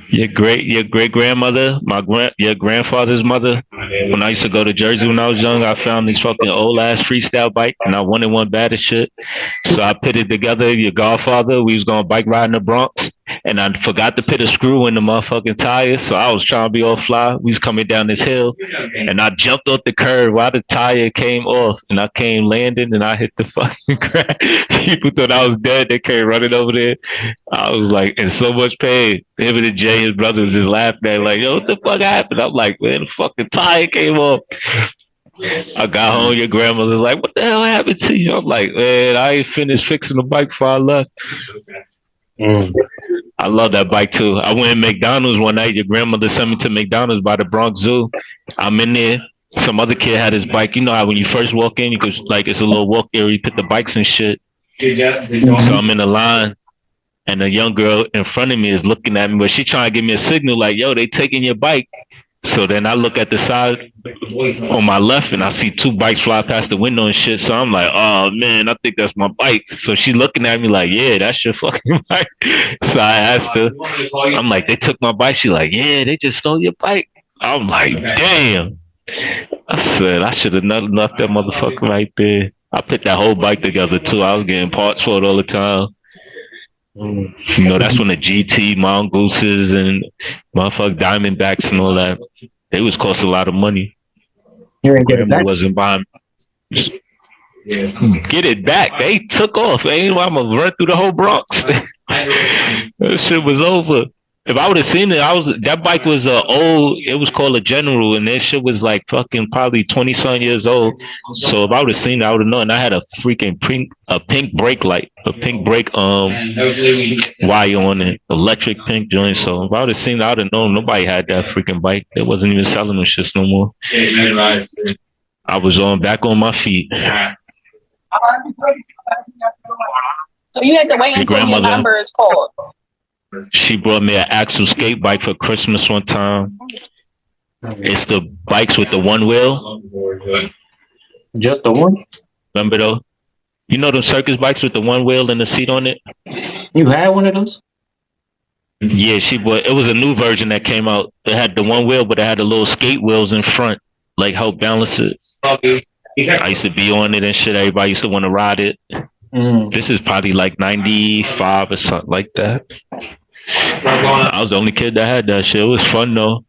Your great grandmother, your grandfather's mother. When I used to go to Jersey when I was young, I found these fucking old ass freestyle bike, and I wanted one bad as shit. So I put it together. Your godfather, we was going bike ride in the Bronx, and I forgot to put a screw in the motherfucking tire. So I was trying to be all fly. We was coming down this hill, and I jumped off the curb while the tire came off, and I came landing, and I hit the fucking ground. People thought I was dead. They came running over there. I was like in so much pain. Him and Jay, his brother, was just laughing at like, yo, what the fuck happened? I'm like, man, the fucking tire came off. I got home, your grandmother was like, what the hell happened to you? I'm like, man, I ain't finished fixing the bike before I left. I love that bike too. I went to McDonald's one night. Your grandmother sent me to McDonald's by the Bronx Zoo. I'm in there. Some other kid had his bike. You know how when you first walk in, you could like it's a little walk area, you put the bikes and shit. So I'm in the line. And a young girl in front of me is looking at me, but she trying to give me a signal like, yo, they taking your bike. So then I look at the side on my left and I see two bikes fly past the window and shit. So I'm like, oh man, I think that's my bike. So she looking at me like, yeah, that's your fucking bike. So I asked her, I'm like, they took my bike. She like, yeah, they just stole your bike. I'm like, damn. I said, I should have not left that motherfucker right there. I put that whole bike together too. I was getting parts for it all the time. You know, that's when the GT mongooses and motherfucking Diamondbacks and all that, they was cost a lot of money. You ain't get it back? Wasn't buying. Get it back. They took off. Ain't I'm gonna run through the whole Bronx. That shit was over. If I would have seen it, that bike was old. It was called a General, and that shit was like fucking probably 20-some years old. So if I would have seen it, I would have known. I had a freaking pink brake light, a pink brake wire on it, electric pink joint. So if I would have seen it, I would have known. Nobody had that freaking bike. They wasn't even selling them shits no more. I was back on my feet. So you had to wait until your number is called. She brought me an Axle skate bike for Christmas one time. It's the bikes with the one wheel. Just the one? Remember though? You know them circus bikes with the one wheel and the seat on it? You had one of those? Yeah, she bought. It was a new version that came out. It had the one wheel, but it had the little skate wheels in front, like help balance it. I used to be on it and shit. Everybody used to want to ride it. This is probably like 95 or something like that. I was the only kid that had that shit. It was fun though.